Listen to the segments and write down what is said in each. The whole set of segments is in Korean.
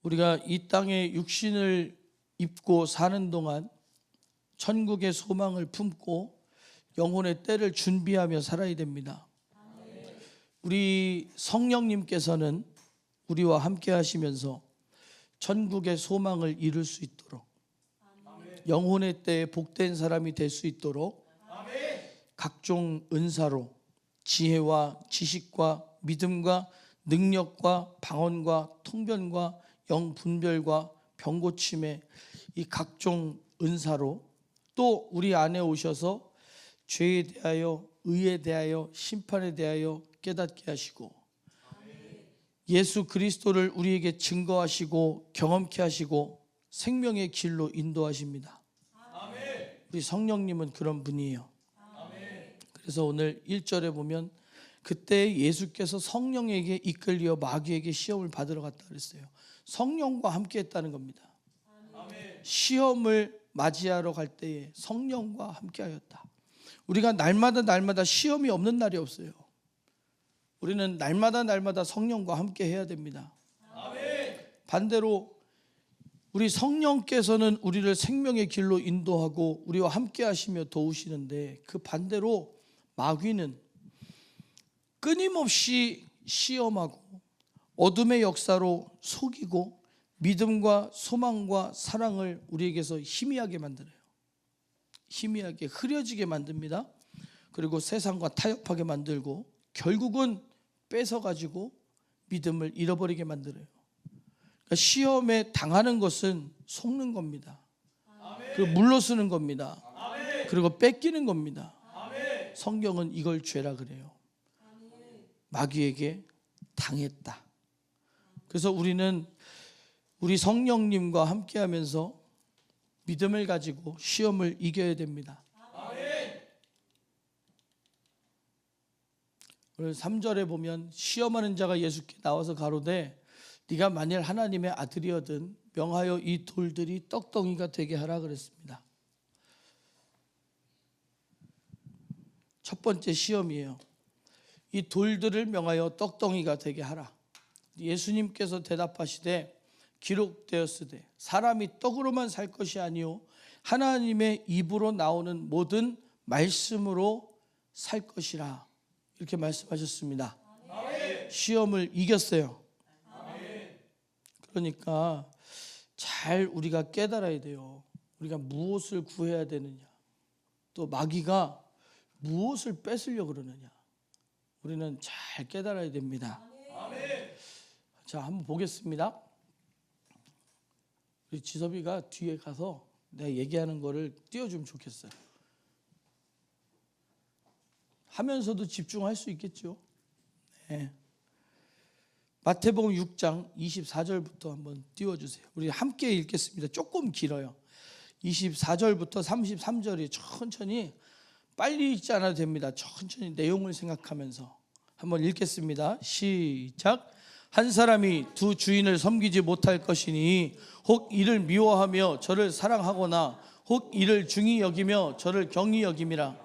우리가 이 땅에 육신을 입고 사는 동안 천국의 소망을 품고 영혼의 때를 준비하며 살아야 됩니다. 우리 성령님께서는 우리와 함께 하시면서 천국의 소망을 이룰 수 있도록, 영혼의 때에 복된 사람이 될 수 있도록 각종 은사로 지혜와 지식과 믿음과 능력과 방언과 통변과 영분별과 병고침의 이 각종 은사로, 또 우리 안에 오셔서 죄에 대하여, 의에 대하여, 심판에 대하여 깨닫게 하시고, 예수 그리스도를 우리에게 증거하시고 경험케 하시고 생명의 길로 인도하십니다. 우리 성령님은 그런 분이에요. 그래서 오늘 1절에 보면 그때 예수께서 성령에게 이끌려 마귀에게 시험을 받으러 갔다 그랬어요. 성령과 함께 했다는 겁니다. 시험을 맞이하러 갈 때에 성령과 함께 하였다. 우리가 날마다 시험이 없는 날이 없어요. 우리는 날마다 성령과 함께 해야 됩니다. 반대로 우리 성령께서는 우리를 생명의 길로 인도하고 우리와 함께 하시며 도우시는데, 그 반대로 마귀는 끊임없이 시험하고 어둠의 역사로 속이고 믿음과 소망과 사랑을 우리에게서 희미하게 만들어요. 희미하게 흐려지게 만듭니다. 그리고 세상과 타협하게 만들고 결국은 뺏어가지고 믿음을 잃어버리게 만들어요. 그러니까 시험에 당하는 것은 속는 겁니다. 그리고 물러서는 겁니다. 그리고 뺏기는 겁니다. 성경은 이걸 죄라 그래요. 마귀에게 당했다. 그래서 우리는 우리 성령님과 함께하면서 믿음을 가지고 시험을 이겨야 됩니다. 오늘 3절에 보면 시험하는 자가 예수께 나와서 가로되 네가 만일 하나님의 아들이거든 명하여 이 돌들이 떡덩이가 되게 하라 그랬습니다. 첫 번째 시험이에요. 이 돌들을 명하여 떡덩이가 되게 하라. 예수님께서 대답하시되 기록되었으되 사람이 떡으로만 살 것이 아니요 하나님의 입으로 나오는 모든 말씀으로 살 것이라, 이렇게 말씀하셨습니다. 시험을 이겼어요. 그러니까 잘 우리가 깨달아야 돼요. 우리가 무엇을 구해야 되느냐, 또 마귀가 무엇을 뺏으려고 그러느냐, 우리는 잘 깨달아야 됩니다. 자, 한번 보겠습니다. 우리 지섭이가 뒤에 가서 내가 얘기하는 거를 띄워주면 좋겠어요. 하면서도 집중할 수 있겠죠. 네. 마태복음 6장 24절부터 한번 띄워주세요. 우리 함께 읽겠습니다. 조금 길어요. 24절부터 33절이 천천히, 빨리 읽지 않아도 됩니다. 천천히 내용을 생각하면서 한번 읽겠습니다. 시작. 한 사람이 두 주인을 섬기지 못할 것이니 혹 이를 미워하며 저를 사랑하거나 혹 이를 중히 여기며 저를 경히 여김이라.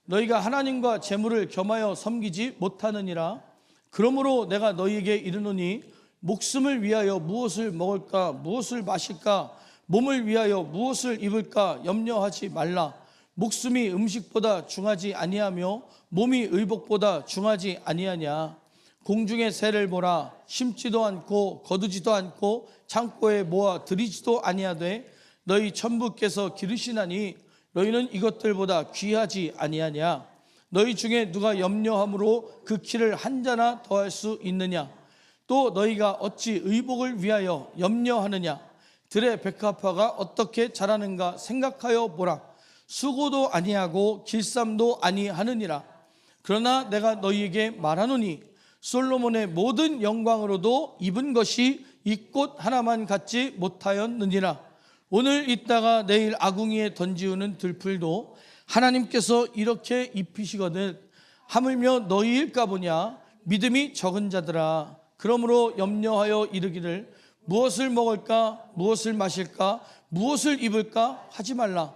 너희가 하나님과 재물을 겸하여 섬기지 못하느니라. 그러므로 내가 너희에게 이르노니 목숨을 위하여 무엇을 먹을까 무엇을 마실까 몸을 위하여 무엇을 입을까 염려하지 말라. 목숨이 음식보다 중하지 아니하며 몸이 의복보다 중하지 아니하냐. 공중의 새를 보라. 심지도 않고 거두지도 않고 창고에 모아 들이지도 아니하되 너희 천부께서 기르시나니 너희는 이것들보다 귀하지 아니하냐. 너희 중에 누가 염려함으로 그 키를 한 자나 더할 수 있느냐. 또 너희가 어찌 의복을 위하여 염려하느냐. 들의 백합화가 어떻게 자라는가 생각하여 보라. 수고도 아니하고 길쌈도 아니하느니라. 그러나 내가 너희에게 말하노니 솔로몬의 모든 영광으로도 입은 것이 이 꽃 하나만 갖지 못하였느니라. 오늘 있다가 내일 아궁이에 던지우는 들풀도 하나님께서 이렇게 입히시거든 하물며 너희일까 보냐. 믿음이 적은 자들아, 그러므로 염려하여 이르기를 무엇을 먹을까 무엇을 마실까 무엇을 입을까 하지 말라.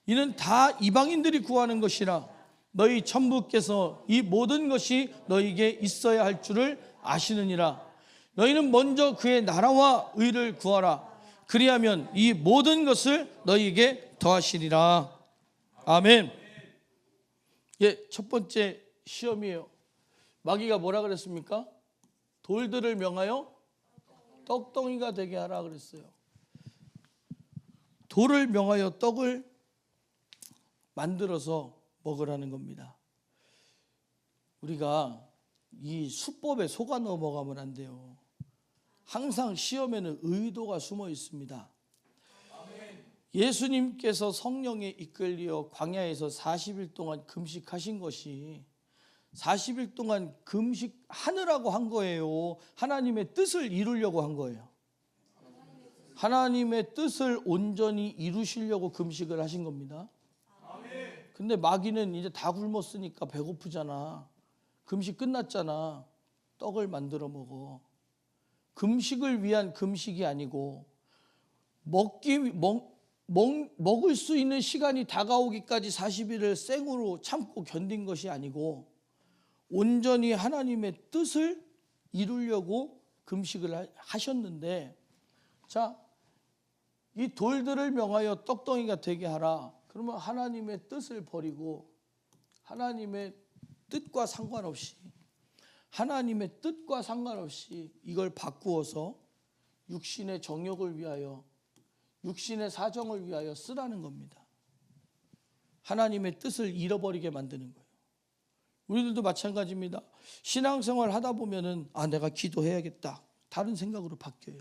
이는 다 이방인들이 구하는 것이라. 너희 천부께서 이 모든 것이 너희에게 있어야 할 줄을 아시느니라. 너희는 먼저 그의 나라와 의를 구하라. 그리하면 이 모든 것을 너희에게 더하시리라. 아멘. 예, 첫 번째 시험이에요. 마귀가 뭐라 그랬습니까? 돌들을 명하여 떡덩이가 되게 하라 그랬어요. 돌을 명하여 떡을 만들어서 먹으라는 겁니다. 우리가 이 수법에 속아 넘어가면 안 돼요. 항상 시험에는 의도가 숨어 있습니다. 예수님께서 성령에 이끌려 광야에서 40일 동안 금식하신 것이 40일 동안 금식하느라고 한 거예요. 하나님의 뜻을 이루려고 한 거예요. 하나님의 뜻을 온전히 이루시려고 금식을 하신 겁니다. 근데 마귀는 이제 다 굶었으니까 배고프잖아. 금식 끝났잖아. 떡을 만들어 먹어. 금식을 위한 금식이 아니고 먹을 수 있는 시간이 다가오기까지 40일을 생으로 참고 견딘 것이 아니고 온전히 하나님의 뜻을 이루려고 금식을 하셨는데, 자, 이 돌들을 명하여 떡덩이가 되게 하라. 그러면 하나님의 뜻을 버리고 하나님의 뜻과 상관없이 이걸 바꾸어서 육신의 정욕을 위하여, 육신의 사정을 위하여 쓰라는 겁니다. 하나님의 뜻을 잃어버리게 만드는 거예요. 우리들도 마찬가지입니다. 신앙생활 하다 보면은 내가 기도해야겠다. 다른 생각으로 바뀌어요.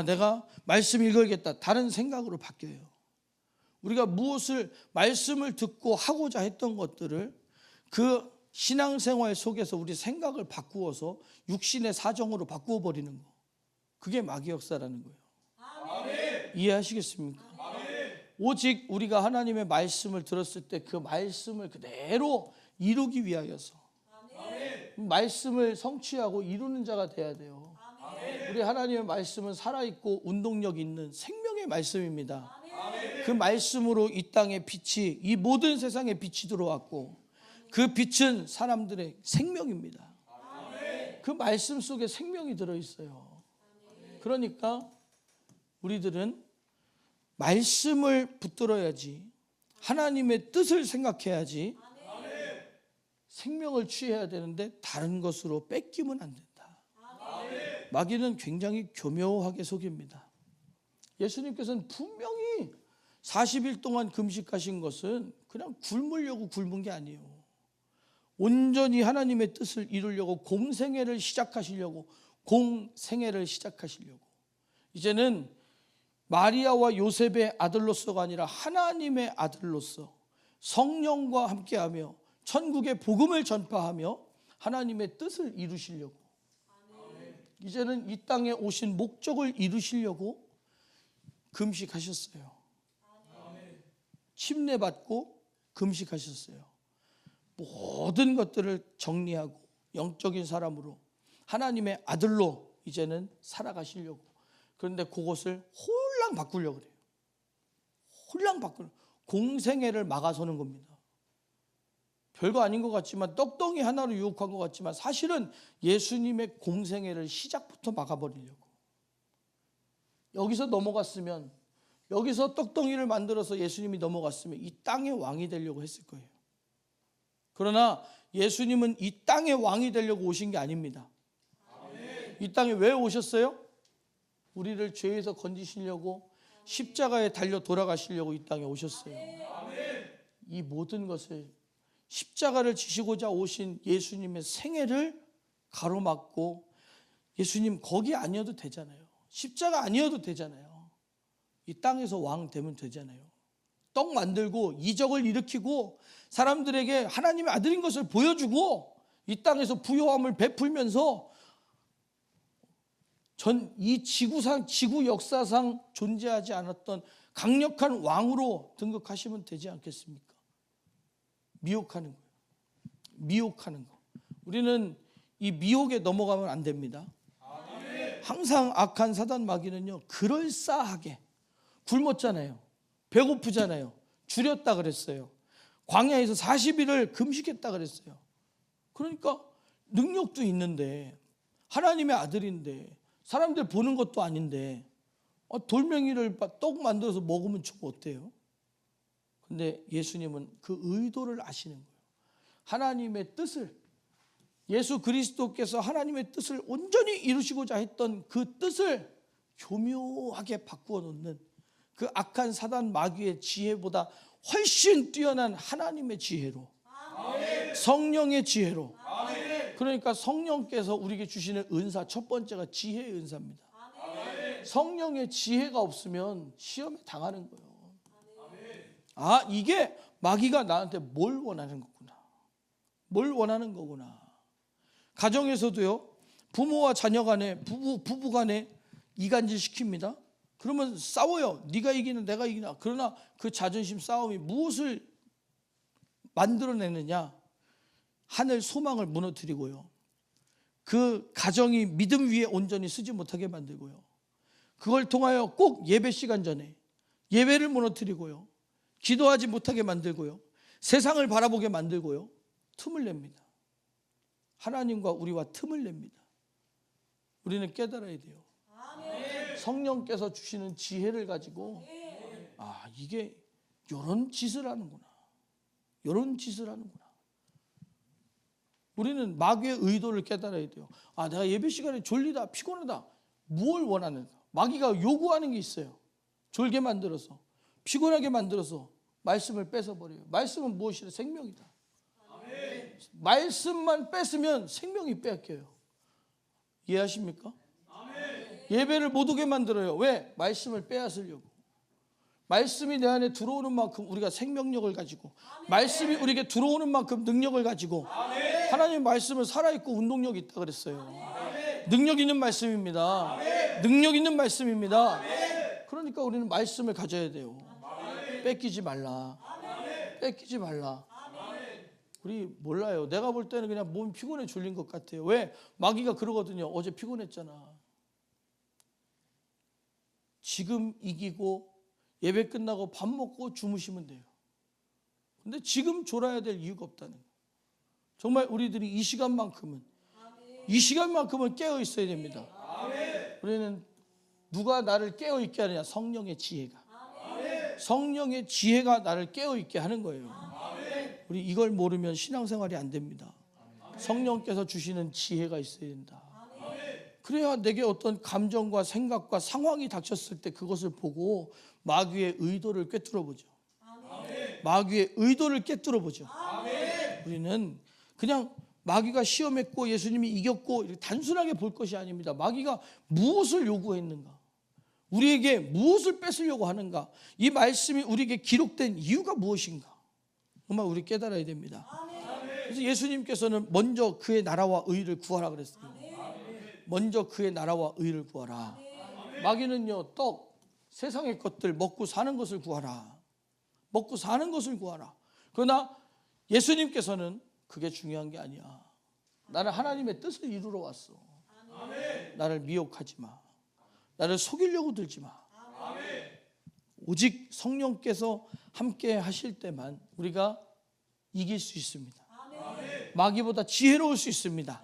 내가 말씀 읽어야겠다. 다른 생각으로 바뀌어요. 우리가 말씀을 듣고 하고자 했던 것들을 그 신앙생활 속에서 우리 생각을 바꾸어서 육신의 사정으로 바꾸어 버리는 거. 그게 마귀 역사라는 거예요. 아멘. 이해하시겠습니까? 아멘. 오직 우리가 하나님의 말씀을 들었을 때 그 말씀을 그대로 이루기 위하여서 아멘. 말씀을 성취하고 이루는 자가 돼야 돼요. 아멘. 우리 하나님의 말씀은 살아있고 운동력 있는 생명의 말씀입니다. 아멘. 그 말씀으로 이 땅의 빛이, 이 모든 세상에 빛이 들어왔고 그 빛은 사람들의 생명입니다. 아멘. 그 말씀 속에 생명이 들어있어요. 아멘. 그러니까 우리들은 말씀을 붙들어야지, 하나님의 뜻을 생각해야지, 아멘. 생명을 취해야 되는데 다른 것으로 뺏기면 안 된다. 아멘. 마귀는 굉장히 교묘하게 속입니다. 예수님께서는 분명히 40일 동안 금식하신 것은 그냥 굶으려고 굶은 게 아니에요. 온전히 하나님의 뜻을 이루려고 공생애를 시작하시려고 이제는 마리아와 요셉의 아들로서가 아니라 하나님의 아들로서 성령과 함께하며 천국의 복음을 전파하며 하나님의 뜻을 이루시려고, 이제는 이 땅에 오신 목적을 이루시려고 금식하셨어요. 침례받고 금식하셨어요. 모든 것들을 정리하고 영적인 사람으로 하나님의 아들로 이제는 살아가시려고. 그런데 그것을 홀랑 바꾸려고 그래요. 공생애를 막아서는 겁니다. 별거 아닌 것 같지만, 떡덩이 하나로 유혹한 것 같지만 사실은 예수님의 공생애를 시작부터 막아버리려고. 여기서 넘어갔으면, 여기서 떡덩이를 만들어서 예수님이 넘어갔으면 이 땅의 왕이 되려고 했을 거예요. 그러나 예수님은 이 땅의 왕이 되려고 오신 게 아닙니다. 아멘. 이 땅에 왜 오셨어요? 우리를 죄에서 건지시려고, 십자가에 달려 돌아가시려고 이 땅에 오셨어요. 아멘. 이 모든 것을, 십자가를 지시고자 오신 예수님의 생애를 가로막고, 예수님 거기 아니어도 되잖아요. 십자가 아니어도 되잖아요. 이 땅에서 왕 되면 되잖아요. 떡 만들고 이적을 일으키고 사람들에게 하나님의 아들인 것을 보여주고 이 땅에서 부요함을 베풀면서 이 지구 역사상 존재하지 않았던 강력한 왕으로 등극하시면 되지 않겠습니까? 미혹하는 거. 우리는 이 미혹에 넘어가면 안 됩니다. 항상 악한 사단 마귀는요, 그럴싸하게 굶었잖아요. 배고프잖아요. 줄였다 그랬어요. 광야에서 40일을 금식했다 그랬어요. 그러니까 능력도 있는데 하나님의 아들인데, 사람들 보는 것도 아닌데 돌멩이를 떡 만들어서 먹으면 좀 어때요? 근데 예수님은 그 의도를 아시는 거예요. 하나님의 뜻을, 예수 그리스도께서 하나님의 뜻을 온전히 이루시고자 했던 그 뜻을 교묘하게 바꾸어 놓는 그 악한 사단 마귀의 지혜보다 훨씬 뛰어난 하나님의 지혜로, 성령의 지혜로. 그러니까 성령께서 우리에게 주시는 은사, 첫 번째가 지혜의 은사입니다. 성령의 지혜가 없으면 시험에 당하는 거예요. 아, 이게 마귀가 나한테 뭘 원하는 거구나, 뭘 원하는 거구나. 가정에서도요, 부모와 자녀 간에, 부부 간에 이간질 시킵니다. 그러면 싸워요. 네가 이기나 내가 이기나. 그러나 그 자존심 싸움이 무엇을 만들어내느냐? 하늘 소망을 무너뜨리고요, 그 가정이 믿음 위에 온전히 서지 못하게 만들고요, 그걸 통하여 꼭 예배 시간 전에 예배를 무너뜨리고요, 기도하지 못하게 만들고요, 세상을 바라보게 만들고요, 틈을 냅니다. 하나님과 우리와 틈을 냅니다. 우리는 깨달아야 돼요. 성령께서 주시는 지혜를 가지고, 아, 이게 이런 짓을 하는구나, 이런 짓을 하는구나. 우리는 마귀의 의도를 깨달아야 돼요. 아, 내가 예배 시간에 졸리다, 피곤하다. 무엇을 원하는가? 마귀가 요구하는 게 있어요. 졸게 만들어서, 피곤하게 만들어서 말씀을 뺏어버려요. 말씀은 무엇이라? 생명이다. 아멘. 말씀만 뺏으면 생명이 빼앗겨요. 이해하십니까? 아멘. 예배를 못 오게 만들어요. 왜? 말씀을 빼앗으려고. 말씀이 내 안에 들어오는 만큼 우리가 생명력을 가지고, 말씀이 우리에게 들어오는 만큼 능력을 가지고, 하나님의 말씀은 살아있고 운동력이 있다 그랬어요. 능력 있는 말씀입니다. 능력 있는 말씀입니다. 그러니까 우리는 말씀을 가져야 돼요. 뺏기지 말라. 뺏기지 말라. 우리 몰라요. 내가 볼 때는 그냥 몸이 피곤해 졸린 것 같아요. 왜? 마귀가 그러거든요. 어제 피곤했잖아. 지금 이기고 예배 끝나고 밥 먹고 주무시면 돼요. 근데 지금 졸아야 될 이유가 없다는 거예요. 정말 우리들이 이 시간만큼은 깨어 있어야 됩니다. 우리는 누가 나를 깨어 있게 하느냐? 성령의 지혜가. 성령의 지혜가 나를 깨어 있게 하는 거예요. 우리 이걸 모르면 신앙생활이 안 됩니다. 성령께서 주시는 지혜가 있어야 된다. 그래야 내게 어떤 감정과 생각과 상황이 닥쳤을 때 그것을 보고 마귀의 의도를 꿰뚫어 보죠. 마귀의 의도를 꿰뚫어 보죠. 우리는 그냥 마귀가 시험했고 예수님이 이겼고 이렇게 단순하게 볼 것이 아닙니다. 마귀가 무엇을 요구했는가? 우리에게 무엇을 뺏으려고 하는가? 이 말씀이 우리에게 기록된 이유가 무엇인가? 정말 우리 깨달아야 됩니다. 그래서 예수님께서는 먼저 그의 나라와 의를 구하라 그랬어요. 먼저 그의 나라와 의를 구하라. 마귀는요, 떡, 세상의 것들, 먹고 사는 것을 구하라. 먹고 사는 것을 구하라. 그러나 예수님께서는 그게 중요한 게 아니야. 나는 하나님의 뜻을 이루러 왔어. 나를 미혹하지 마. 나를 속이려고 들지 마. 오직 성령께서 함께 하실 때만 우리가 이길 수 있습니다. 마귀보다 지혜로울 수 있습니다.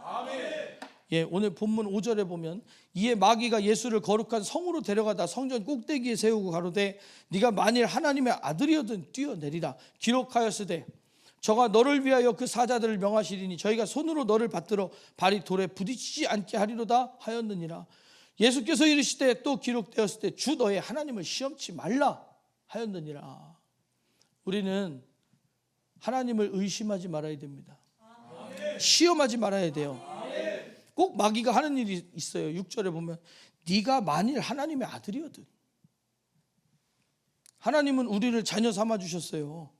예, 오늘 본문 5절에 보면 이에 마귀가 예수를 거룩한 성으로 데려가다 성전 꼭대기에 세우고 가로되 네가 만일 하나님의 아들이어든 뛰어내리라. 기록하였으되 저가 너를 위하여 그 사자들을 명하시리니 저희가 손으로 너를 받들어 발이 돌에 부딪히지 않게 하리로다 하였느니라. 예수께서 이르시되 또 기록되었을 때 주 너의 하나님을 시험치 말라 하였느니라. 우리는 하나님을 의심하지 말아야 됩니다. 시험하지 말아야 돼요. 꼭 마귀가 하는 일이 있어요. 6절에 보면 네가 만일 하나님의 아들이거든. 하나님은 우리를 자녀 삼아 주셨어요.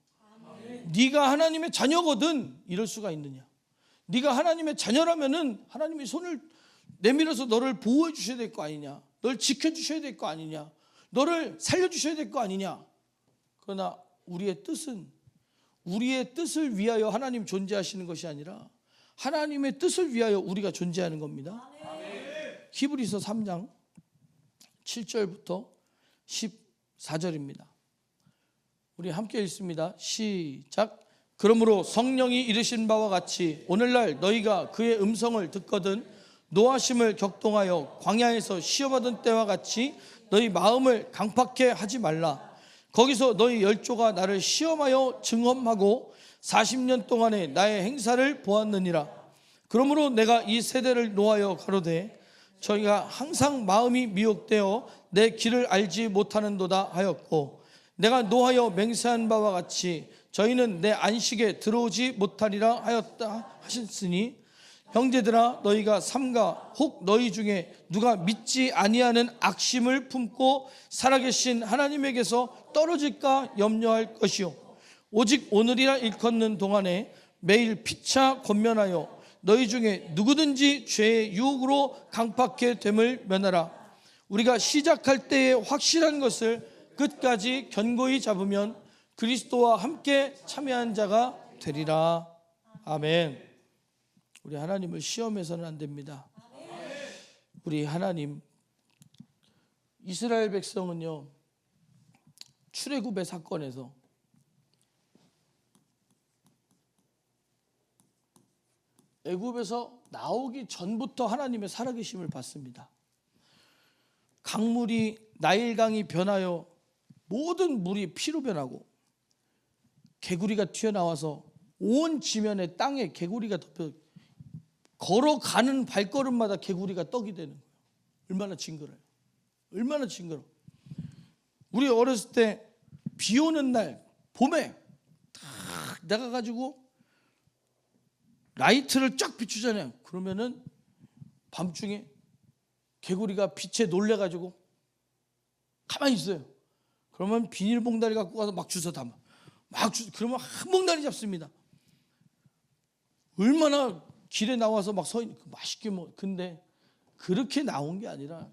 네가 하나님의 자녀거든. 이럴 수가 있느냐? 네가 하나님의 자녀라면은 하나님이 손을 내밀어서 너를 보호해 주셔야 될 거 아니냐? 널 지켜 주셔야 될 거 아니냐? 너를 살려 주셔야 될 거 아니냐? 그러나 우리의 뜻을 위하여 하나님 존재하시는 것이 아니라 하나님의 뜻을 위하여 우리가 존재하는 겁니다. 히브리서 3장 7절부터 14절입니다. 우리 함께 읽습니다. 시작. 그러므로 성령이 이르신 바와 같이 오늘날 너희가 그의 음성을 듣거든 노하심을 격동하여 광야에서 시험하던 때와 같이 너희 마음을 강팍해 하지 말라. 거기서 너희 열조가 나를 시험하여 증험하고 40년 동안의 나의 행사를 보았느니라. 그러므로 내가 이 세대를 노하여 가로되 저희가 항상 마음이 미혹되어 내 길을 알지 못하는도다 하였고, 내가 노하여 맹세한 바와 같이 저희는 내 안식에 들어오지 못하리라 하였다 하셨으니, 형제들아 너희가 삼가 혹 너희 중에 누가 믿지 아니하는 악심을 품고 살아계신 하나님에게서 떨어질까 염려할 것이요, 오직 오늘이라 일컫는 동안에 매일 피차 권면하여 너희 중에 누구든지 죄의 유혹으로 강팍해 됨을 면하라. 우리가 시작할 때에 확실한 것을 끝까지 견고히 잡으면 그리스도와 함께 참여한 자가 되리라. 아멘. 우리 하나님을 시험해서는 안 됩니다. 우리 하나님, 이스라엘 백성은요, 출애굽의 사건에서 애굽에서 나오기 전부터 하나님의 살아계심을 받습니다. 강물이 나일강이 변하여 모든 물이 피로 변하고 개구리가 튀어나와서 온 지면에 땅에 개구리가 덮여 걸어가는 발걸음마다 개구리가 떡이 되는 거예요. 얼마나 징그러요. 얼마나 징그러. 우리 어렸을 때 비 오는 날 봄에 딱 나가가지고 라이트를 쫙 비추잖아요. 그러면은 밤중에 개구리가 빛에 놀래가지고 가만히 있어요. 그러면 비닐봉다리 갖고 가서 막 주워 담아. 그러면 한 봉다리 잡습니다. 얼마나 길에 나와서 막 서 있는, 맛있게 근데 그렇게 나온 게 아니라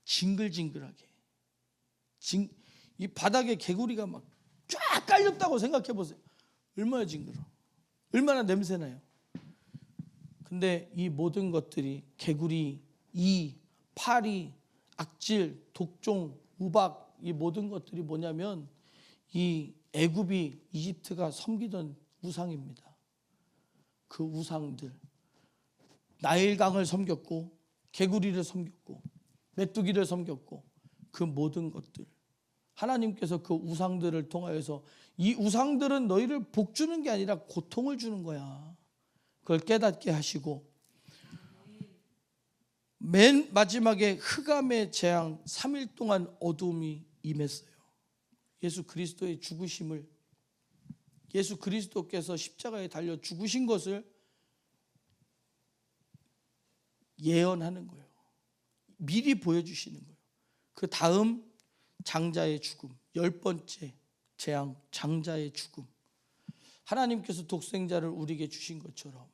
징글징글하게. 이 바닥에 개구리가 막 쫙 깔렸다고 생각해 보세요. 얼마나 징그러. 얼마나 냄새나요. 근데 이 모든 것들이 개구리, 이, 파리, 악질, 독종, 우박, 이 모든 것들이 뭐냐면 이 애굽이 이집트가 섬기던 우상입니다. 그 우상들, 나일강을 섬겼고 개구리를 섬겼고 메뚜기를 섬겼고 그 모든 것들, 하나님께서 그 우상들을 통하여서 이 우상들은 너희를 복 주는 게 아니라 고통을 주는 거야. 그걸 깨닫게 하시고 맨 마지막에 흑암의 재앙 3일 동안 어두움이 임했어요. 예수 그리스도의 죽으심을, 예수 그리스도께서 십자가에 달려 죽으신 것을 예언하는 거예요. 미리 보여주시는 거예요. 그 다음 장자의 죽음, 10번째 재앙, 장자의 죽음. 하나님께서 독생자를 우리에게 주신 것처럼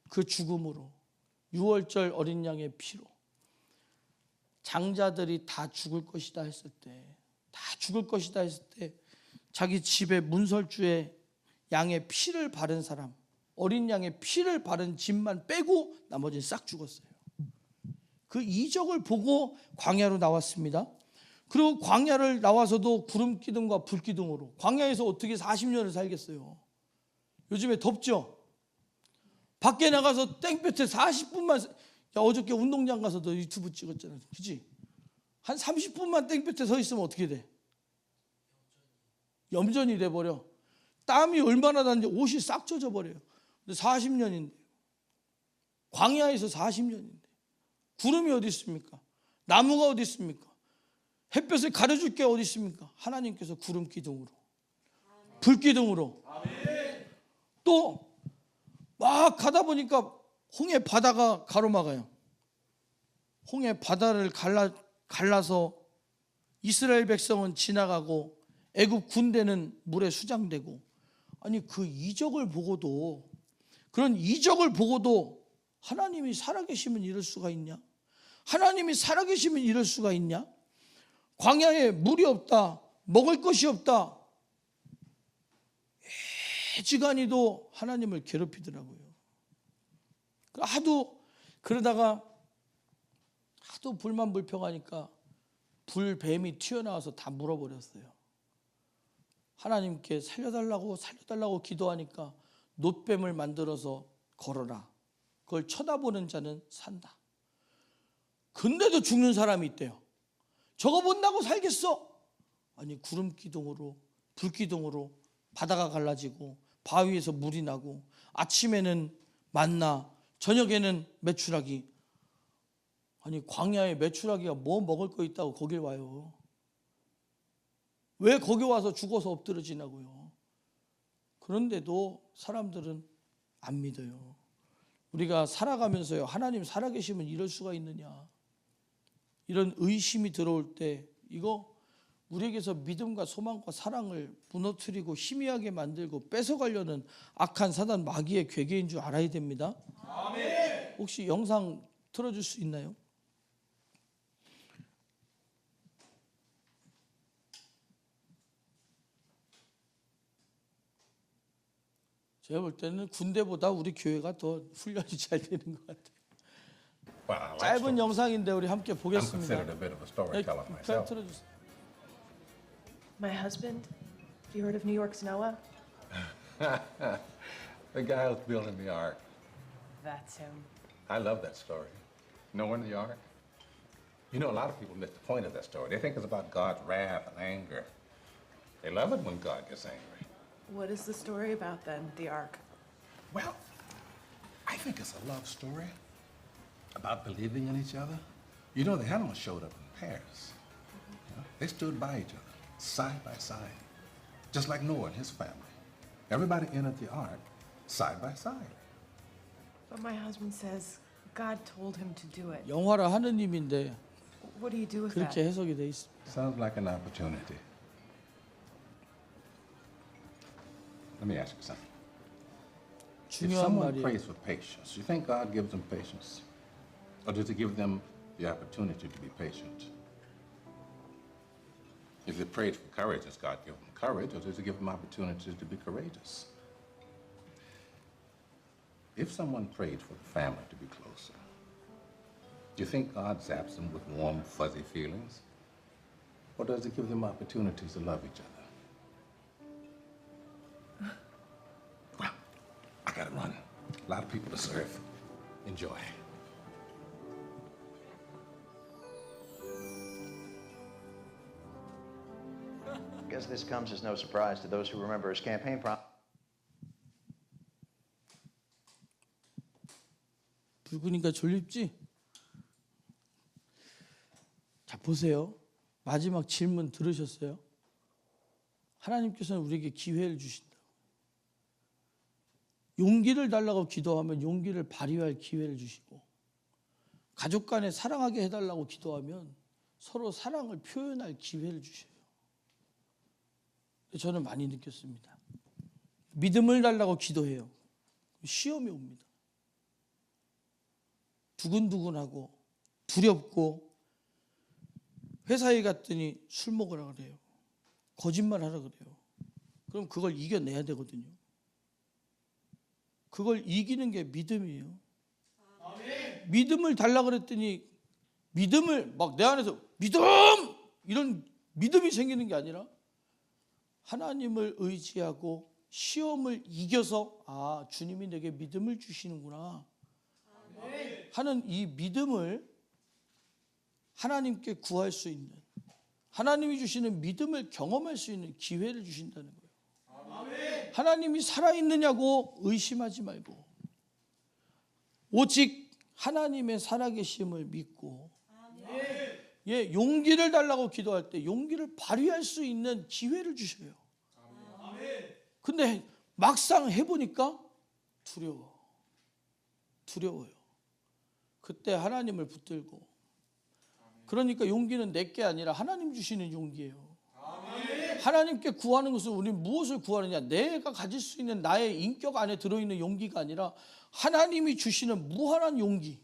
그 죽음으로, 유월절 어린 양의 피로 장자들이 다 죽을 것이다 했을 때, 다 죽을 것이다 했을 때 자기 집에 문설주에 양의 피를 바른 사람, 어린 양의 피를 바른 집만 빼고 나머지는 싹 죽었어요. 그 이적을 보고 광야로 나왔습니다. 그리고 광야를 나와서도 구름 기둥과 불 기둥으로, 광야에서 어떻게 40년을 살겠어요. 요즘에 덥죠. 밖에 나가서 땡볕에 40분만, 야 어저께 운동장 가서 너 유튜브 찍었잖아, 그치? 한 30분만 땡볕에 서 있으면 어떻게 돼? 염전이 돼버려. 땀이 얼마나 나는지 옷이 싹 젖어 버려요. 근데 40년인데, 광야에서 40년인데 구름이 어디 있습니까? 나무가 어디 있습니까? 햇볕을 가려줄 게 어디 있습니까? 하나님께서 구름 기둥으로, 불 기둥으로, 또 막 가다 보니까 홍해 바다가 가로막아요. 홍해 바다를 갈라서 이스라엘 백성은 지나가고 애굽 군대는 물에 수장되고. 아니 그 이적을 보고도, 그런 이적을 보고도 하나님이 살아계시면 이럴 수가 있냐? 하나님이 살아계시면 이럴 수가 있냐? 광야에 물이 없다, 먹을 것이 없다, 애지간히도 하나님을 괴롭히더라고요. 그러다가 하도 불만불평하니까 불뱀이 튀어나와서 다 물어버렸어요. 하나님께 살려달라고 기도하니까 놋뱀을 만들어서 걸어라. 그걸 쳐다보는 자는 산다. 근데도 죽는 사람이 있대요. 저거 본다고 살겠어? 아니, 구름 기둥으로, 불 기둥으로 바다가 갈라지고 바위에서 물이 나고 아침에는 만나, 저녁에는 메추라기. 아니, 광야에 메추라기가 뭐 먹을 거 있다고 거길 와요. 왜 거기 와서 죽어서 엎드러지냐고요. 그런데도 사람들은 안 믿어요. 우리가 살아가면서요, 하나님 살아계시면 이럴 수가 있느냐, 이런 의심이 들어올 때 이거 우리에게서 믿음과 소망과 사랑을 무너뜨리고 희미하게 만들고 뺏어가려는 악한 사단 마귀의 괴계인 줄 알아야 됩니다. 아멘. 혹시 영상 틀어줄 수 있나요? 제가 볼 때는 군대보다 우리 교회가 더 훈련이 잘 되는 것 같아요. Well, I like 짧은 stories. 영상인데 우리 함께 I'm 보겠습니다. considered a bit of a storyteller 네, myself. 틀어주세요. My husband? Have you heard of New York's Noah? The guy who's building the ark. That's him. I love that story. Knowing the ark. You know, a lot of people miss the point of that story. They think it's about God's wrath and anger. They love it when God gets angry. What is the story about then, the Ark? Well, I think it's a love story about believing in each other. You know, the animals showed up in pairs. You know, they stood by each other, side by side, just like Noah and his family. Everybody entered the ark side by side. But my husband says God told him to do it. 영화라 하느님인데 What do you do with 그렇게 that? 해석이 돼 있습니다. Sounds like an opportunity. Let me ask you something. If 중요한 someone 말이에요. prays for patience, you think God gives them patience? Or does he give them the opportunity to be patient? If they prayed for courage, does God give them courage, or does he give them opportunities to be courageous? If someone prayed for the family to be closer, do you think God zaps them with warm, fuzzy feelings? Or does he give them opportunities to love each other? Well, I gotta run. A lot of people to serve. Enjoy. I guess this comes as no surprise to those who remember his campaign promise. 붉으니까 졸립지? 자, 보세요. 마지막 질문 들으셨어요? 하나님께서는 우리에게 기회를 주신다. 용기를 달라고 기도하면 용기를 발휘할 기회를 주시고, 가족 간에 사랑하게 해달라고 기도하면 서로 사랑을 표현할 기회를 주셔요. 저는 많이 느꼈습니다. 믿음을 달라고 기도해요. 시험이 옵니다. 두근두근하고 두렵고, 회사에 갔더니 술 먹으라 그래요. 거짓말하라 그래요. 그럼 그걸 이겨내야 되거든요. 그걸 이기는 게 믿음이에요. 아멘. 믿음을 달라 그랬더니 믿음을 막 내 안에서 믿음! 이런 믿음이 생기는 게 아니라 하나님을 의지하고 시험을 이겨서, 아, 주님이 내게 믿음을 주시는구나 하는 이 믿음을 하나님께 구할 수 있는, 하나님이 주시는 믿음을 경험할 수 있는 기회를 주신다는 거예요. 아멘. 하나님이 살아있느냐고 의심하지 말고 오직 하나님의 살아계심을 믿고, 예, 용기를 달라고 기도할 때 용기를 발휘할 수 있는 기회를 주셔요. 근데 막상 해보니까 두려워요. 그때 하나님을 붙들고, 그러니까 용기는 내게 아니라 하나님 주시는 용기예요. 하나님께 구하는 것은 우리는 무엇을 구하느냐, 내가 가질 수 있는 나의 인격 안에 들어있는 용기가 아니라 하나님이 주시는 무한한 용기.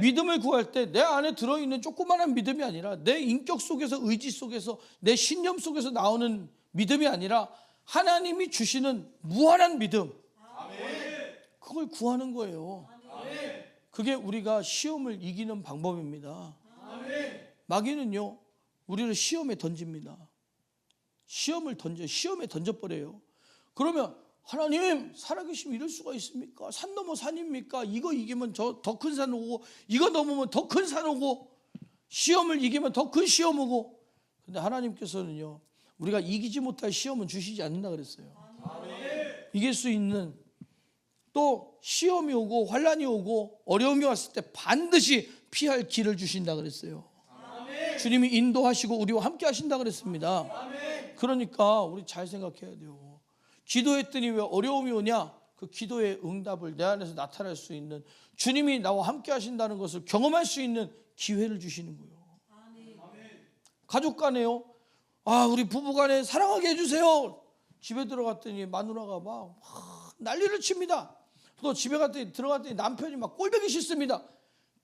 믿음을 구할 때 내 안에 들어있는 조그마한 믿음이 아니라 내 인격 속에서, 의지 속에서, 내 신념 속에서 나오는 믿음이 아니라 하나님이 주시는 무한한 믿음. 그걸 구하는 거예요. 그게 우리가 시험을 이기는 방법입니다. 마귀는요, 우리를 시험에 던집니다. 시험에 던져버려요. 그러면 하나님 살아계시면 이럴 수가 있습니까? 산 넘어 산입니까? 이거 이기면 더 큰 산 오고, 이거 넘으면 더 큰 산 오고, 시험을 이기면 더 큰 시험 오고. 근데 하나님께서는요, 우리가 이기지 못할 시험은 주시지 않는다 그랬어요. 이길 수 있는, 또 시험이 오고 환난이 오고 어려움이 왔을 때 반드시 피할 길을 주신다 그랬어요. 주님이 인도하시고 우리와 함께 하신다 그랬습니다. 그러니까 우리 잘 생각해야 돼요. 기도했더니 왜 어려움이 오냐? 그 기도의 응답을 내 안에서 나타낼 수 있는, 주님이 나와 함께 하신다는 것을 경험할 수 있는 기회를 주시는 거예요. 가족 간에요, 우리 부부 간에 사랑하게 해주세요. 집에 들어갔더니 마누라가 막 난리를 칩니다. 또 집에 들어갔더니 남편이 막 꼴보기 싫습니다.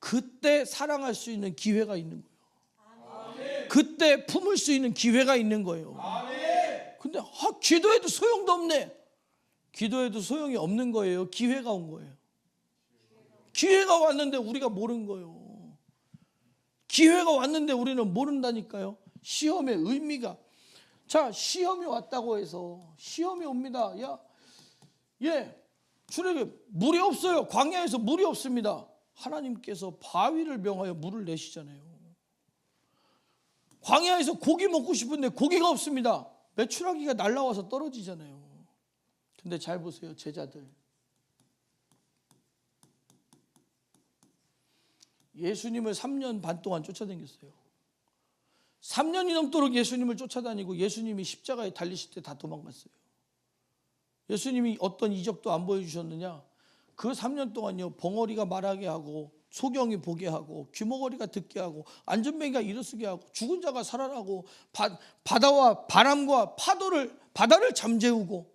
그때 사랑할 수 있는 기회가 있는 거예요. 그때 품을 수 있는 기회가 있는 거예요. 근데 기도해도 소용도 없네. 기도해도 소용이 없는 거예요. 기회가 온 거예요. 기회가 왔는데 우리가 모르는 거예요. 기회가 왔는데 우리는 모른다니까요. 시험의 의미가. 자, 시험이 왔다고 해서, 시험이 옵니다. 주님에게 물이 없어요. 광야에서 물이 없습니다. 하나님께서 바위를 명하여 물을 내시잖아요. 광야에서 고기 먹고 싶은데 고기가 없습니다. 메추라기가 날라와서 떨어지잖아요. 근데 잘 보세요, 제자들. 예수님을 3년 반 동안 쫓아다녔어요. 3년이 넘도록 예수님을 쫓아다니고 예수님이 십자가에 달리실 때 다 도망갔어요. 예수님이 어떤 이적도 안 보여주셨느냐? 그 3년 동안요, 벙어리가 말하게 하고, 소경이 보게 하고, 귀머거리가 듣게 하고, 안전뱅이가 일어서게 하고, 죽은 자가 살아나고, 바다와 바람과 바다를 잠재우고,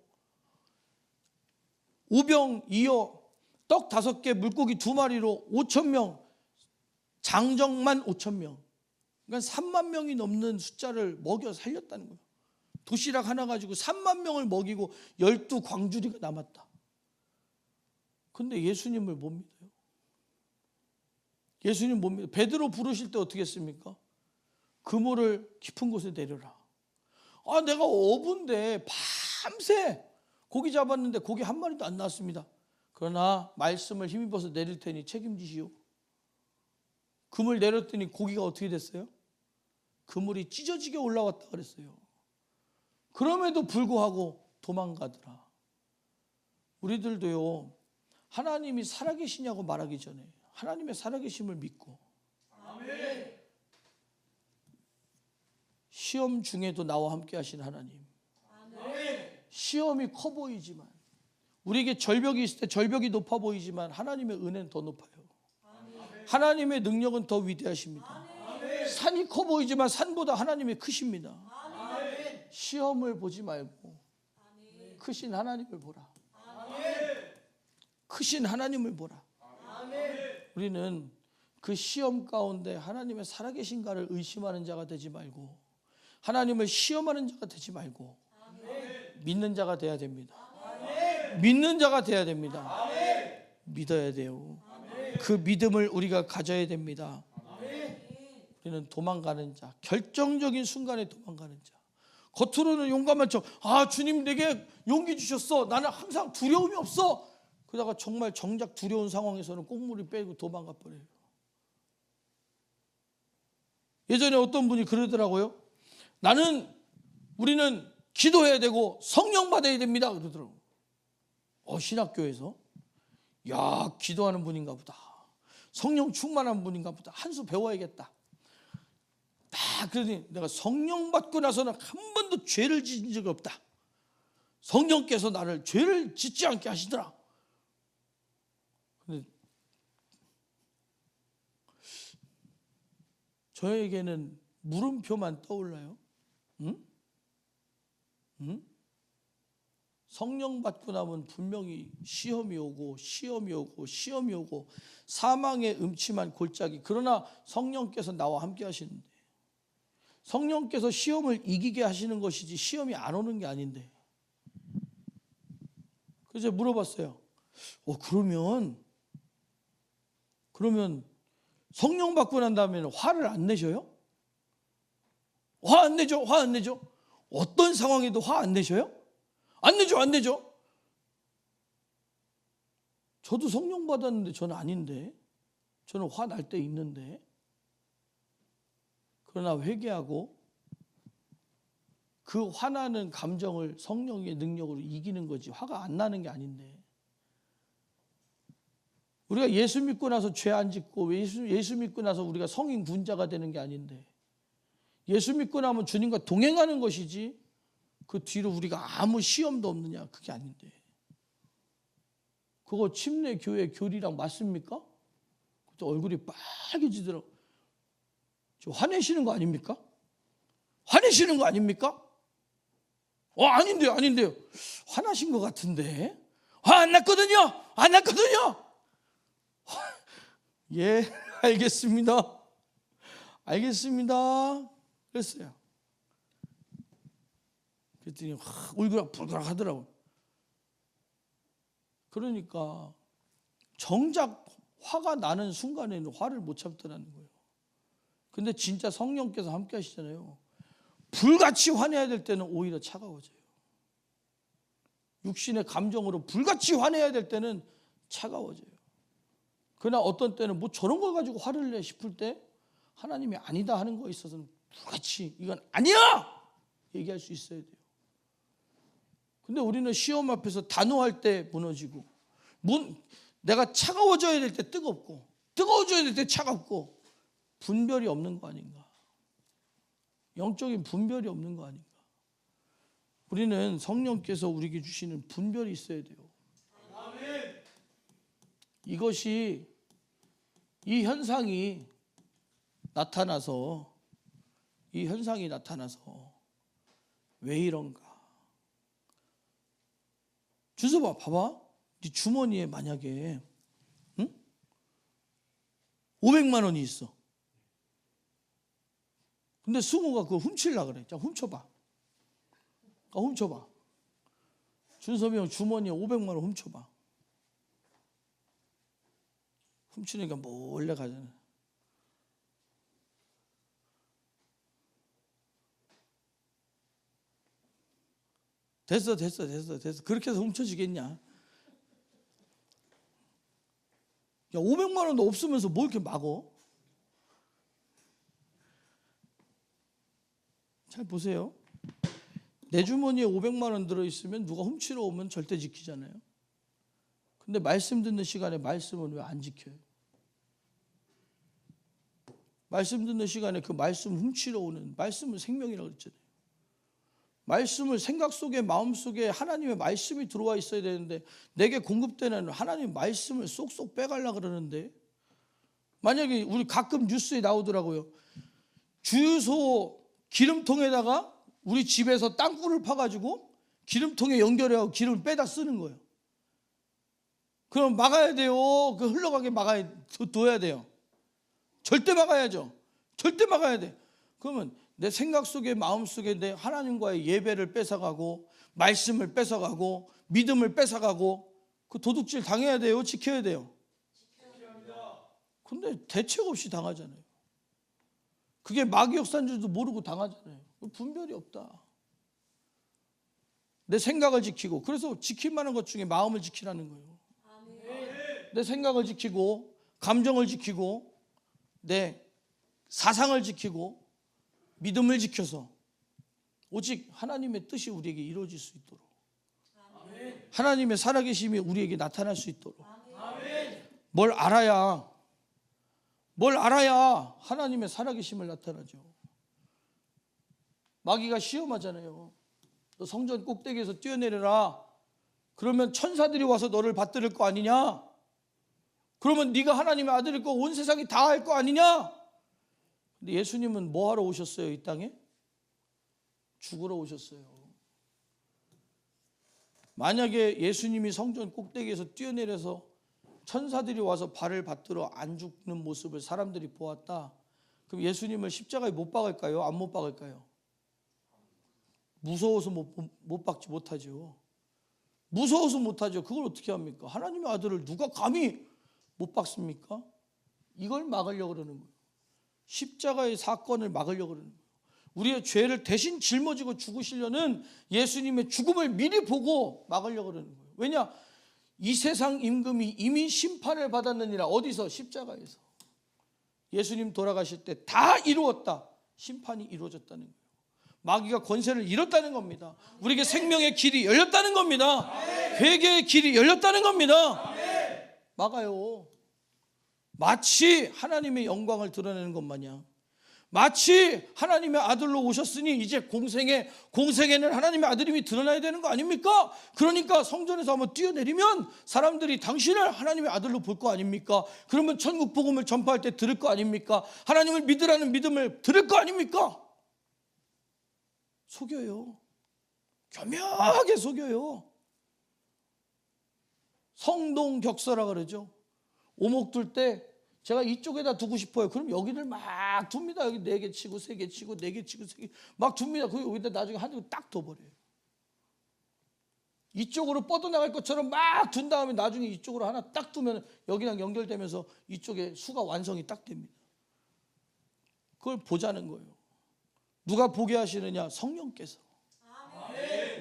우병 2어, 떡 5개, 물고기 2마리로 5,000명, 장정만 5,000명, 그러니까 3만 명이 넘는 숫자를 먹여 살렸다는 거예요. 도시락 하나 가지고 3만 명을 먹이고 12광주리가 남았다. 근데 예수님을 못 믿어요. 예수님 못 믿어요. 베드로 부르실 때 어떻게 했습니까? 그물을 깊은 곳에 내려라. 내가 어부인데 밤새 고기 잡았는데 고기 한 마리도 안 나왔습니다. 그러나 말씀을 힘입어서 내릴 테니 책임지시오. 그물 내렸더니 고기가 어떻게 됐어요? 그물이 찢어지게 올라왔다 그랬어요. 그럼에도 불구하고 도망가더라. 우리들도요, 하나님이 살아계시냐고 말하기 전에 하나님의 살아계심을 믿고, 시험 중에도 나와 함께 하신 하나님, 시험이 커 보이지만, 우리에게 절벽이 있을 때 절벽이 높아 보이지만 하나님의 은혜는 더 높아요. 하나님의 능력은 더 위대하십니다. 산이 커 보이지만 산보다 하나님이 크십니다. 시험을 보지 말고 크신 하나님을 보라. 크신 하나님을 보라. 우리는 그 시험 가운데 하나님의 살아계신가를 의심하는 자가 되지 말고, 하나님을 시험하는 자가 되지 말고 믿는 자가 돼야 됩니다. 믿는 자가 돼야 됩니다. 믿어야 돼요. 그 믿음을 우리가 가져야 됩니다. 우리는 도망가는 자, 결정적인 순간에 도망가는 자. 겉으로는 용감한 척, 주님 내게 용기 주셨어, 나는 항상 두려움이 없어. 그러다가 정말 정작 두려운 상황에서는 꽁무니 빼고 도망가 버려요. 예전에 어떤 분이 그러더라고요. 우리는 기도해야 되고 성령 받아야 됩니다 그러더라고요. 신학교에서 기도하는 분인가 보다, 성령 충만한 분인가 보다, 한 수 배워야겠다. 그러더니 내가 성령 받고 나서는 한 번도 죄를 지은 적이 없다. 성령께서 나를 죄를 짓지 않게 하시더라. 근데 저에게는 물음표만 떠올라요. 성령 받고 나면 분명히 시험이 오고 사망의 음침한 골짜기. 그러나 성령께서 나와 함께 하시는데, 성령께서 시험을 이기게 하시는 것이지 시험이 안 오는 게 아닌데. 그래서 물어봤어요. 그러면 성령 받고 난 다음에는 화를 안 내셔요? 화 안 내죠. 어떤 상황에도 화 안 내셔요? 안 내죠. 저도 성령 받았는데 저는 아닌데, 저는 화날 때 있는데. 그러나 회개하고 그 화나는 감정을 성령의 능력으로 이기는 거지, 화가 안 나는 게 아닌데. 우리가 예수 믿고 나서 죄 안 짓고 예수 믿고 나서 우리가 성인 군자가 되는 게 아닌데, 예수 믿고 나면 주님과 동행하는 것이지 그 뒤로 우리가 아무 시험도 없느냐, 그게 아닌데. 그거 침례 교회 교리랑 맞습니까? 그때 얼굴이 빨개지더라고. 저 화내시는 거 아닙니까? 화내시는 거 아닙니까? 아닌데요, 아닌데요. 화나신 것 같은데. 화 안 났거든요, 안 났거든요. 예, 알겠습니다. 알겠습니다. 그랬어요. 그랬더니 울그락불그락 하더라고요. 그러니까 정작 화가 나는 순간에는 화를 못 참더라는 거예요. 근데 진짜 성령께서 함께 하시잖아요. 불같이 화내야 될 때는 오히려 차가워져요. 육신의 감정으로 불같이 화내야 될 때는 차가워져요. 그러나 어떤 때는 뭐 저런 걸 가지고 화를 내 싶을 때 하나님이 아니다 하는 거에 있어서는 불같이 이건 아니야! 얘기할 수 있어야 돼요. 근데 우리는 시험 앞에서 단호할 때 무너지고, 내가 차가워져야 될 때 뜨겁고, 뜨거워져야 될 때 차갑고, 분별이 없는 거 아닌가? 영적인 분별이 없는 거 아닌가? 우리는 성령께서 우리에게 주시는 분별이 있어야 돼요. 이것이, 이 현상이 나타나서 왜 이런가? 준서봐, 봐봐. 네 주머니에 만약에 500만 원이 있어. 근데 승우가 그거 훔치려고 그래. 자, 훔쳐봐. 훔쳐봐. 준섭이 형 주머니에 500만 원 훔쳐봐. 훔치니까 몰래 가잖아. 됐어. 그렇게 해서 훔쳐지겠냐? 야, 500만 원도 없으면서 뭘 이렇게 막어? 잘 보세요. 내 주머니에 500만 원 들어있으면 누가 훔치러 오면 절대 지키잖아요. 근데 말씀 듣는 시간에 말씀은 왜 안 지켜요? 말씀 듣는 시간에 그 말씀 훔치러 오는, 말씀은 생명이라고 그랬잖아요. 말씀을 생각 속에, 마음 속에 하나님의 말씀이 들어와 있어야 되는데, 내게 공급되는 하나님의 말씀을 쏙쏙 빼가려고 그러는데, 만약에 우리 가끔 뉴스에 나오더라고요. 주유소 기름통에다가 우리 집에서 땅굴을 파가지고 기름통에 연결해서 기름을 빼다 쓰는 거예요. 그럼 막아야 돼요. 그 흘러가게 둬야 돼요. 절대 막아야죠. 절대 막아야 돼. 그러면 내 생각 속에, 마음 속에 내 하나님과의 예배를 뺏어가고, 말씀을 뺏어가고, 믿음을 뺏어가고, 그 도둑질 당해야 돼요? 지켜야 돼요? 근데 대책 없이 당하잖아요. 그게 마귀 역사인 줄도 모르고 당하잖아요. 분별이 없다. 내 생각을 지키고, 그래서 지킬 만한 것 중에 마음을 지키라는 거예요. 내 생각을 지키고, 감정을 지키고, 내 사상을 지키고, 믿음을 지켜서 오직 하나님의 뜻이 우리에게 이루어질 수 있도록, 하나님의 살아계심이 우리에게 나타날 수 있도록, 뭘 알아야 하나님의 살아계심을 나타나죠. 마귀가 시험하잖아요. 너 성전 꼭대기에서 뛰어내려라. 그러면 천사들이 와서 너를 받들을 거 아니냐? 그러면 네가 하나님의 아들일 거, 온 세상이 다 알 거 아니냐? 근데 예수님은 뭐 하러 오셨어요? 이 땅에? 죽으러 오셨어요. 만약에 예수님이 성전 꼭대기에서 뛰어내려서 천사들이 와서 발을 받들어 안 죽는 모습을 사람들이 보았다. 그럼 예수님을 십자가에 못 박을까요? 안 못 박을까요? 무서워서 못 박지 못하죠. 무서워서 못하죠. 그걸 어떻게 합니까? 하나님의 아들을 누가 감히 못 박습니까? 이걸 막으려고 그러는 거예요. 십자가의 사건을 막으려고 그러는 거예요. 우리의 죄를 대신 짊어지고 죽으시려는 예수님의 죽음을 미리 보고 막으려고 그러는 거예요. 왜냐? 이 세상 임금이 이미 심판을 받았느니라. 어디서? 십자가에서. 예수님 돌아가실 때 다 이루었다. 심판이 이루어졌다는 거예요. 마귀가 권세를 잃었다는 겁니다. 우리에게 생명의 길이 열렸다는 겁니다. 회개의 길이 열렸다는 겁니다. 막아요. 마치 하나님의 영광을 드러내는 것 마냥, 마치 하나님의 아들로 오셨으니 이제 공생에는 하나님의 아들임이 드러나야 되는 거 아닙니까? 그러니까 성전에서 한번 뛰어내리면 사람들이 당신을 하나님의 아들로 볼 거 아닙니까? 그러면 천국 복음을 전파할 때 들을 거 아닙니까? 하나님을 믿으라는 믿음을 들을 거 아닙니까? 속여요. 교묘하게 속여요. 성동격서라 그러죠. 오목 둘 때 제가 이쪽에다 두고 싶어요. 그럼 여기를 막 둡니다. 여기 4개 치고 3개 치고 4개 치고 3개 막 둡니다. 그 여기다 나중에 한 개 딱 둬버려요. 이쪽으로 뻗어나갈 것처럼 막 둔 다음에 나중에 이쪽으로 하나 딱 두면 여기랑 연결되면서 이쪽에 수가 완성이 딱 됩니다. 그걸 보자는 거예요. 누가 보게 하시느냐? 성령께서.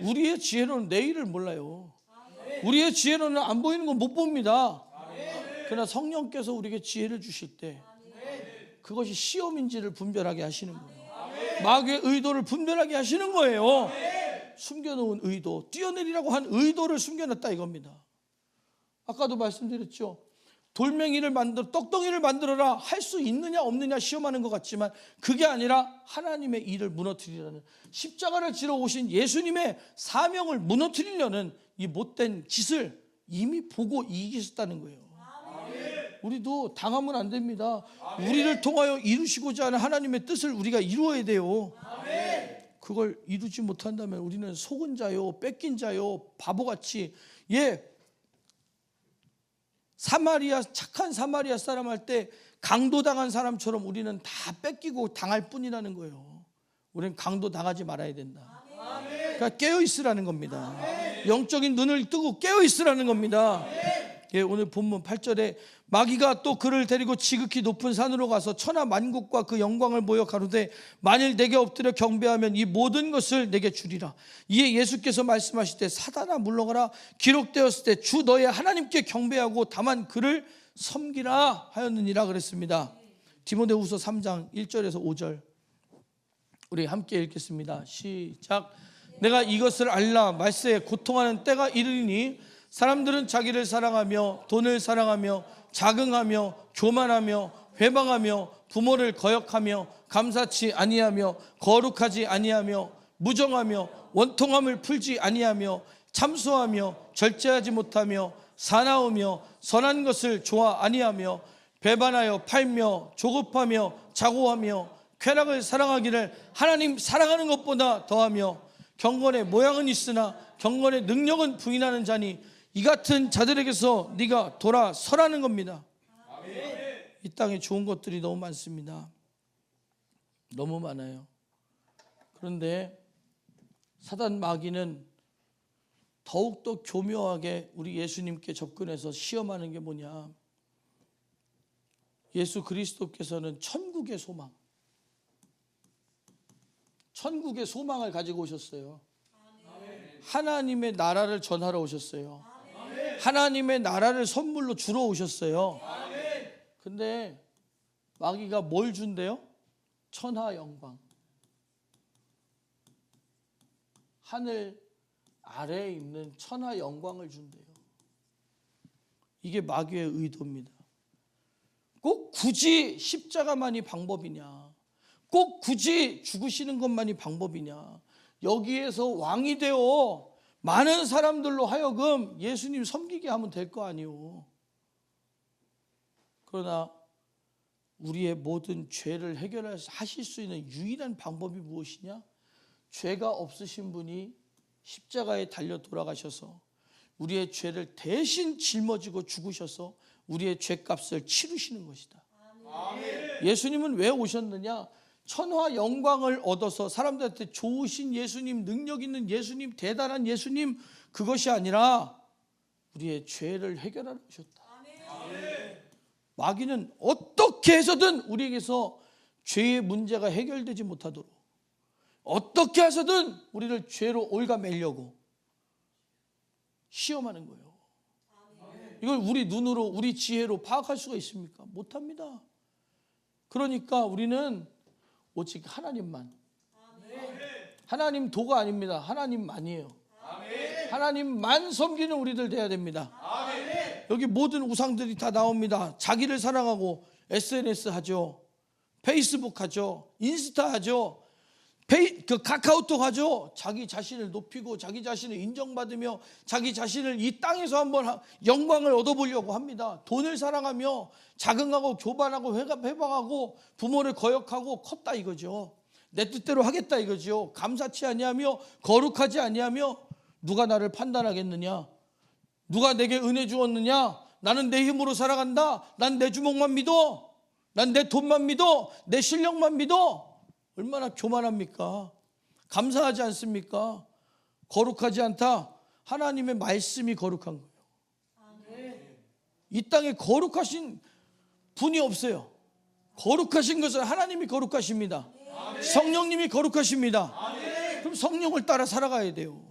우리의 지혜로는 내일을 몰라요. 우리의 지혜로는 안 보이는 건 못 봅니다. 그러나 성령께서 우리에게 지혜를 주실 때 그것이 시험인지를 분별하게 하시는 거예요. 마귀의 의도를 분별하게 하시는 거예요. 숨겨놓은 의도, 뛰어내리라고 한 의도를 숨겨놨다 이겁니다. 아까도 말씀드렸죠. 돌멩이를 만들어 떡덩이를 만들어라 할 수 있느냐 없느냐 시험하는 것 같지만 그게 아니라 하나님의 일을 무너뜨리려는, 십자가를 지러 오신 예수님의 사명을 무너뜨리려는 이 못된 짓을 이미 보고 이기셨다는 거예요. 우리도 당하면 안 됩니다. 우리를 통하여 이루시고자 하는 하나님의 뜻을 우리가 이루어야 돼요. 그걸 이루지 못한다면 우리는 속은 자요, 뺏긴 자요, 바보같이 착한 사마리아 사람 할 때 강도당한 사람처럼 우리는 다 뺏기고 당할 뿐이라는 거예요. 우리는 강도 당하지 말아야 된다. 그러니까 깨어 있으라는 겁니다. 영적인 눈을 뜨고 깨어 있으라는 겁니다. 오늘 본문 8절에 마귀가 또 그를 데리고 지극히 높은 산으로 가서 천하 만국과 그 영광을 보여 가로되 만일 내게 엎드려 경배하면 이 모든 것을 내게 주리라. 이에 예수께서 말씀하실 때 사단아 물러가라. 기록되었을 때 주 너의 하나님께 경배하고 다만 그를 섬기라 하였느니라 그랬습니다. 디모데후서 3장 1절에서 5절 우리 함께 읽겠습니다. 시작. 내가 이것을 알라. 말세에 고통하는 때가 이르리니 사람들은 자기를 사랑하며 돈을 사랑하며 자긍하며 교만하며 회방하며 부모를 거역하며 감사치 아니하며 거룩하지 아니하며 무정하며 원통함을 풀지 아니하며 참소하며 절제하지 못하며 사나우며 선한 것을 좋아 아니하며 배반하여 팔며 조급하며 자고하며 쾌락을 사랑하기를 하나님 사랑하는 것보다 더하며 경건의 모양은 있으나 경건의 능력은 부인하는 자니 이 같은 자들에게서 네가 돌아서라는 겁니다. 이 땅에 좋은 것들이 너무 많습니다. 너무 많아요. 그런데 사단 마귀는 더욱더 교묘하게 우리 예수님께 접근해서 시험하는 게 뭐냐? 예수 그리스도께서는 천국의 소망, 천국의 소망을 가지고 오셨어요. 하나님의 나라를 전하러 오셨어요. 하나님의 나라를 선물로 주러 오셨어요. 근데 마귀가 뭘 준대요? 천하 영광. 하늘 아래에 있는 천하 영광을 준대요. 이게 마귀의 의도입니다. 꼭 굳이 십자가만이 방법이냐? 꼭 굳이 죽으시는 것만이 방법이냐? 여기에서 왕이 되어 많은 사람들로 하여금 예수님 섬기게 하면 될 거 아니오. 그러나 우리의 모든 죄를 해결하실 수 있는 유일한 방법이 무엇이냐? 죄가 없으신 분이 십자가에 달려 돌아가셔서 우리의 죄를 대신 짊어지고 죽으셔서 우리의 죄값을 치르시는 것이다. 예수님은 왜 오셨느냐? 천하 영광을 얻어서 사람들한테 좋으신 예수님, 능력 있는 예수님, 대단한 예수님, 그것이 아니라 우리의 죄를 해결하러 오셨다. 마귀는 어떻게 해서든 우리에게서 죄의 문제가 해결되지 못하도록, 어떻게 해서든 우리를 죄로 올가매려고 시험하는 거예요. 이걸 우리 눈으로 우리 지혜로 파악할 수가 있습니까? 못합니다. 그러니까 우리는 오직 하나님만, 하나님 도가 아닙니다. 하나님만이에요. 하나님만 섬기는 우리들 돼야 됩니다. 여기 모든 우상들이 다 나옵니다. 자기를 사랑하고 SNS 하죠, 페이스북 하죠, 인스타 하죠, 카카오톡 하죠. 자기 자신을 높이고 자기 자신을 인정받으며 자기 자신을 이 땅에서 한번 영광을 얻어보려고 합니다. 돈을 사랑하며 자긍하고 교만하고 회방하고 부모를 거역하고 컸다 이거죠. 내 뜻대로 하겠다 이거죠. 감사치 아니하며 거룩하지 아니하며 누가 나를 판단하겠느냐, 누가 내게 은혜 주었느냐, 나는 내 힘으로 살아간다, 난 내 주먹만 믿어, 난 내 돈만 믿어, 내 실력만 믿어. 얼마나 교만합니까? 감사하지 않습니까? 거룩하지 않다. 하나님의 말씀이 거룩한 거예요. 이 땅에 거룩하신 분이 없어요. 거룩하신 것은 하나님이 거룩하십니다. 성령님이 거룩하십니다. 그럼 성령을 따라 살아가야 돼요.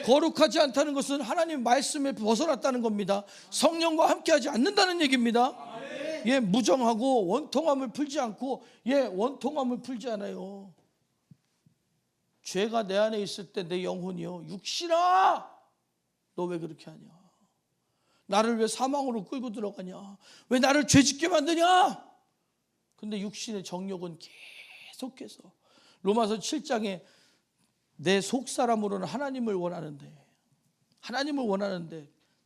거룩하지 않다는 것은 하나님의 말씀에 벗어났다는 겁니다. 성령과 함께하지 않는다는 얘기입니다. 예, 무정하고 원통함을 풀지 않고, 예, 원통함을 풀지 않아요. 죄가 내 안에 있을 때 내 영혼이요, 육신아 너 왜 그렇게 하냐, 나를 왜 사망으로 끌고 들어가냐, 왜 나를 죄짓게 만드냐. 근데 육신의 정욕은 계속해서 로마서 7장에 내 속사람으로는 하나님을 원하는데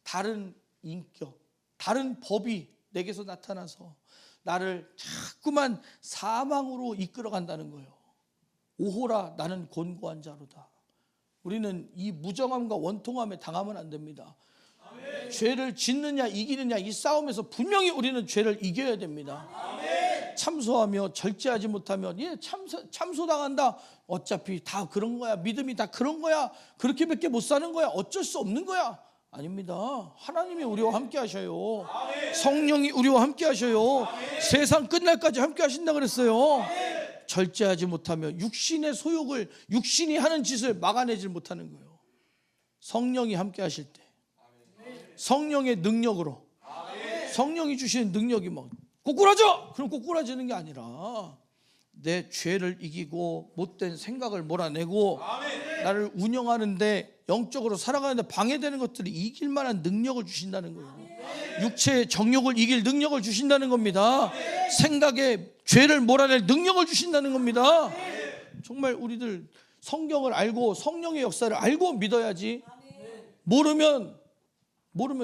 다른 인격, 다른 법이 내게서 나타나서 나를 자꾸만 사망으로 이끌어간다는 거예요. 오호라 나는 곤고한 자로다. 우리는 이 무정함과 원통함에 당하면 안 됩니다. 아멘. 죄를 짓느냐 이기느냐 이 싸움에서 분명히 우리는 죄를 이겨야 됩니다. 아멘. 참소하며 절제하지 못하면, 예, 참소당한다. 어차피 다 그런 거야, 믿음이 다 그런 거야, 그렇게밖에 못 사는 거야, 어쩔 수 없는 거야. 아닙니다. 하나님이 우리와 함께 하셔요. 성령이 우리와 함께 하셔요. 세상 끝날까지 함께 하신다 그랬어요. 절제하지 못하면 육신의 소욕을, 육신이 하는 짓을 막아내질 못하는 거예요. 성령이 함께 하실 때, 성령의 능력으로, 성령이 주시는 능력이 막 꼬꾸라져! 그럼 꼬꾸라지는 게 아니라 내 죄를 이기고 못된 생각을 몰아내고 나를 운영하는데, 영적으로 살아가는데 방해되는 것들을 이길 만한 능력을 주신다는 거예요. 육체의 정욕을 이길 능력을 주신다는 겁니다. 생각에 죄를 몰아낼 능력을 주신다는 겁니다. 정말 우리들 성경을 알고 성령의 역사를 알고 믿어야지. 모르면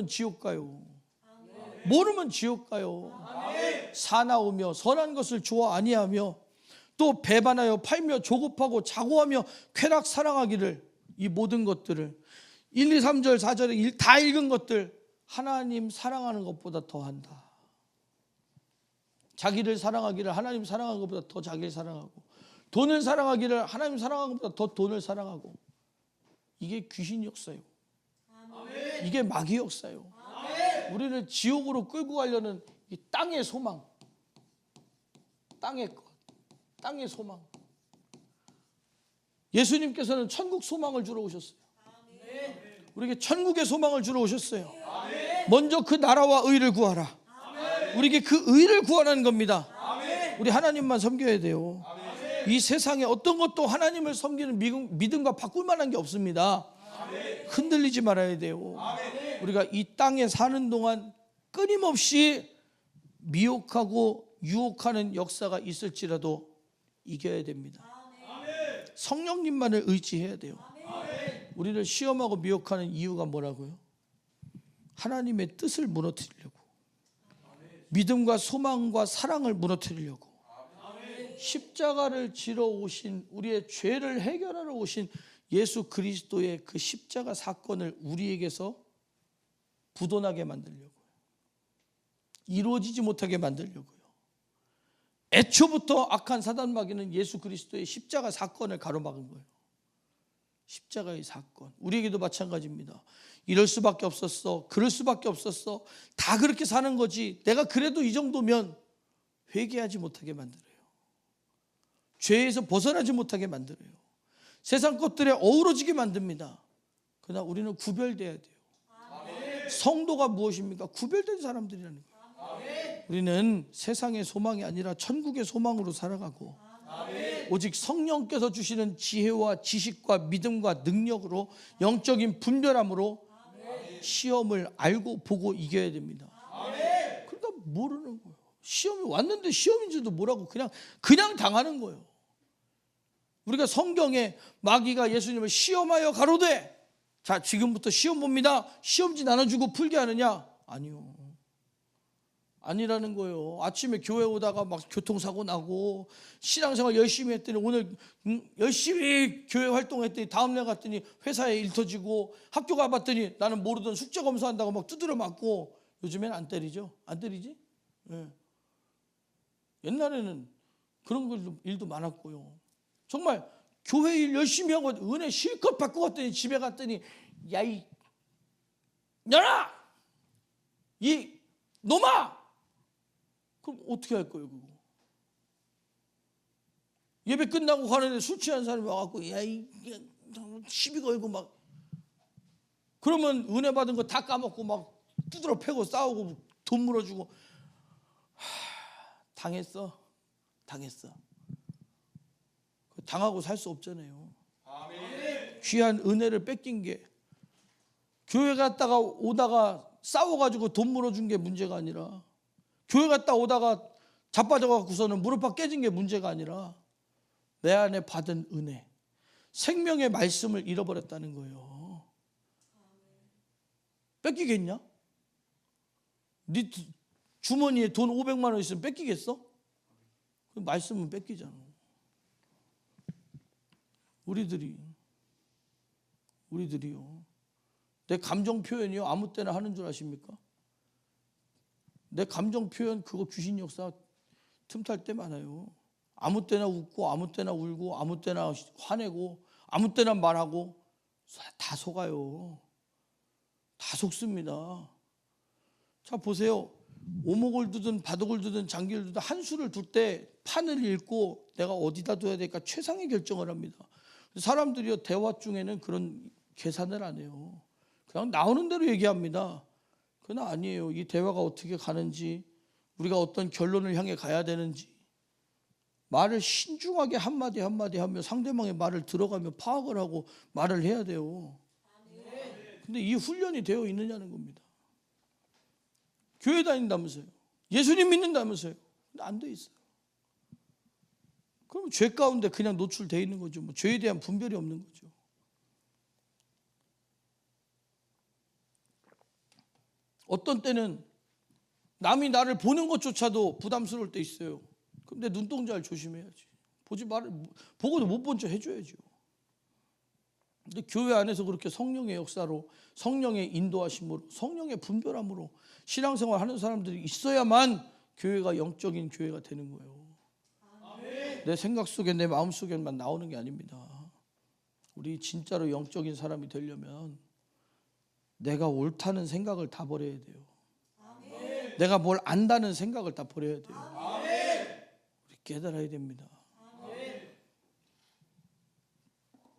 지옥 가요. 모르면 지옥 가요. 사나우며 선한 것을 좋아 아니하며 또 배반하여 팔며 조급하고 자고하며 쾌락 사랑하기를, 이 모든 것들을 1, 2, 3절 4절에 다 읽은 것들 하나님 사랑하는 것보다 더한다. 자기를 사랑하기를 하나님 사랑하는 것보다 더 자기를 사랑하고, 돈을 사랑하기를 하나님 사랑하는 것보다 더 돈을 사랑하고. 이게 귀신 역사예요. 이게 마귀 역사예요. 우리를 지옥으로 끌고 가려는 이 땅의 소망, 땅의 것, 땅의 소망. 예수님께서는 천국 소망을 주러 오셨어요. 우리에게 천국의 소망을 주러 오셨어요. 먼저 그 나라와 의를 구하라. 우리에게 그 의를 구하라는 겁니다. 우리 하나님만 섬겨야 돼요. 이 세상에 어떤 것도 하나님을 섬기는 믿음과 바꿀 만한 게 없습니다. 흔들리지 말아야 돼요. 우리가 이 땅에 사는 동안 끊임없이 미혹하고 유혹하는 역사가 있을지라도 이겨야 됩니다. 성령님만을 의지해야 돼요. 우리를 시험하고 미혹하는 이유가 뭐라고요? 하나님의 뜻을 무너뜨리려고, 믿음과 소망과 사랑을 무너뜨리려고. 십자가를 지러 오신, 우리의 죄를 해결하러 오신 예수 그리스도의 그 십자가 사건을 우리에게서 부도나게 만들려고요. 이루어지지 못하게 만들려고요. 애초부터 악한 사단 마귀는 예수 그리스도의 십자가 사건을 가로막은 거예요. 십자가의 사건, 우리에게도 마찬가지입니다. 이럴 수밖에 없었어, 그럴 수밖에 없었어, 다 그렇게 사는 거지, 내가 그래도 이 정도면, 회개하지 못하게 만들어요. 죄에서 벗어나지 못하게 만들어요. 세상 것들에 어우러지게 만듭니다. 그러나 우리는 구별돼야 돼요. 성도가 무엇입니까? 구별된 사람들이라는 거예요. 우리는 세상의 소망이 아니라 천국의 소망으로 살아가고 오직 성령께서 주시는 지혜와 지식과 믿음과 능력으로 영적인 분별함으로 시험을 알고 보고 이겨야 됩니다. 그러다 모르는 거예요. 시험이 왔는데 시험인 줄도 모르고 그냥 당하는 거예요. 우리가 성경에 마귀가 예수님을 시험하여 가로되, 자 지금부터 시험 봅니다, 시험지 나눠주고 풀게 하느냐? 아니요, 아니라는 거예요. 아침에 교회 오다가 막 교통사고 나고 신앙생활 열심히 했더니 오늘 열심히 교회 활동했더니 다음날 갔더니 회사에 일 터지고, 학교 가봤더니 나는 모르던 숙제 검사한다고 막 두드려 맞고. 요즘엔 안 때리죠? 안 때리지? 네. 옛날에는 그런 일도 많았고요. 정말 교회 일 열심히 하고 은혜 실컷 받고 갔더니 집에 갔더니 야이 년아, 이 놈아, 그럼 어떻게 할 거예요? 그거 예배 끝나고 가는데 술 취한 사람이 와갖고 야이 시비 걸고 막, 그러면 은혜 받은 거 다 까먹고 막 두드러 패고 싸우고 돈 물어주고. 당했어. 당하고 살 수 없잖아요. 귀한 은혜를 뺏긴 게, 교회 갔다가 오다가 싸워가지고 돈 물어준 게 문제가 아니라, 교회 갔다 오다가 자빠져갖고서는 무릎팍 깨진 게 문제가 아니라, 내 안에 받은 은혜, 생명의 말씀을 잃어버렸다는 거예요. 뺏기겠냐? 네 주머니에 돈 500만 원 있으면 뺏기겠어? 그 말씀은 뺏기잖아. 우리들이요, 내 감정 표현이요 아무 때나 하는 줄 아십니까? 내 감정 표현 그거 귀신 역사 틈탈 때 많아요. 아무 때나 웃고 아무 때나 울고 아무 때나 화내고 아무 때나 말하고 다 속아요. 다 속습니다. 자 보세요. 오목을 두든 바둑을 두든 장기를 두든 한 수를 둘 때 판을 읽고 내가 어디다 둬야 될까 최상의 결정을 합니다. 사람들이요 대화 중에는 그런 계산을 안 해요. 그냥 나오는 대로 얘기합니다. 그건 아니에요. 이 대화가 어떻게 가는지, 우리가 어떤 결론을 향해 가야 되는지, 말을 신중하게 한마디 한마디 하며 상대방의 말을 들어가며 파악을 하고 말을 해야 돼요. 근데 이 훈련이 되어 있느냐는 겁니다. 교회 다닌다면서요, 예수님 믿는다면서요, 근데 안 돼 있어요. 그럼 죄 가운데 그냥 노출되어 있는 거죠. 뭐 죄에 대한 분별이 없는 거죠. 어떤 때는 남이 나를 보는 것조차도 부담스러울 때 있어요. 근데 눈동자를 조심해야지. 보고도 못 본 척 해줘야죠. 근데 교회 안에서 그렇게 성령의 역사로, 성령의 인도하심으로, 성령의 분별함으로 신앙생활 하는 사람들이 있어야만 교회가 영적인 교회가 되는 거예요. 내 생각 속에, 내 마음 속에만 나오는 게 아닙니다. 우리 진짜로 영적인 사람이 되려면 내가 옳다는 생각을 다 버려야 돼요. 내가 뭘 안다는 생각을 다 버려야 돼요. 우리 깨달아야 됩니다.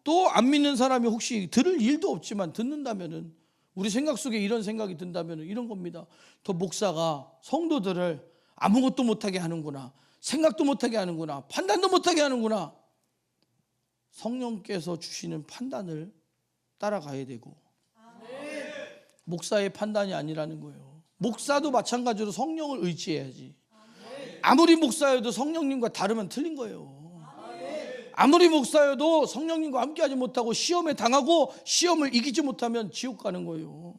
또 안 믿는 사람이 혹시 들을 일도 없지만 듣는다면은, 우리 생각 속에 이런 생각이 든다면은 이런 겁니다. 더 목사가 성도들을 아무것도 못하게 하는구나, 생각도 못하게 하는구나, 판단도 못하게 하는구나. 성령께서 주시는 판단을 따라가야 되고, 목사의 판단이 아니라는 거예요. 목사도 마찬가지로 성령을 의지해야지. 아무리 목사여도 성령님과 다르면 틀린 거예요. 아무리 목사여도 성령님과 함께하지 못하고 시험에 당하고 시험을 이기지 못하면 지옥 가는 거예요.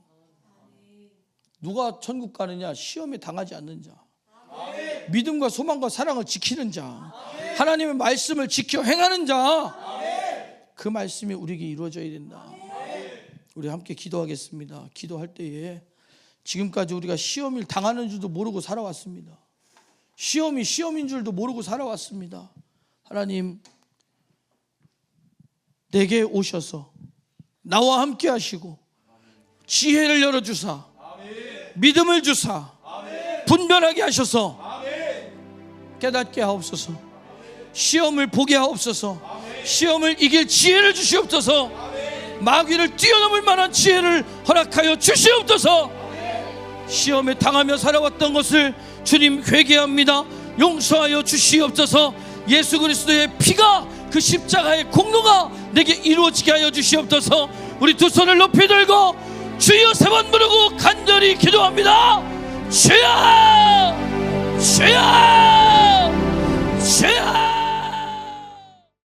누가 천국 가느냐? 시험에 당하지 않는 자, 믿음과 소망과 사랑을 지키는 자, 하나님의 말씀을 지켜 행하는 자, 그 말씀이 우리에게 이루어져야 된다. 우리 함께 기도하겠습니다. 기도할 때에 지금까지 우리가 시험을 당하는 줄도 모르고 살아왔습니다. 시험이 시험인 줄도 모르고 살아왔습니다. 하나님, 내게 오셔서 나와 함께 하시고 지혜를 열어주사, 믿음을 주사, 분별하게 하셔서 깨닫게 하옵소서. 시험을 보게 하옵소서. 시험을 이길 지혜를 주시옵소서. 마귀를 뛰어넘을 만한 지혜를 허락하여 주시옵소서. 시험에 당하며 살아왔던 것을 주님 회개합니다. 용서하여 주시옵소서. 예수 그리스도의 피가 그 십자가의 공로가 내게 이루어지게 하여 주시옵소서. 우리 두 손을 높이 들고 주여 세 번 부르고 간절히 기도합니다. 주여, 주여.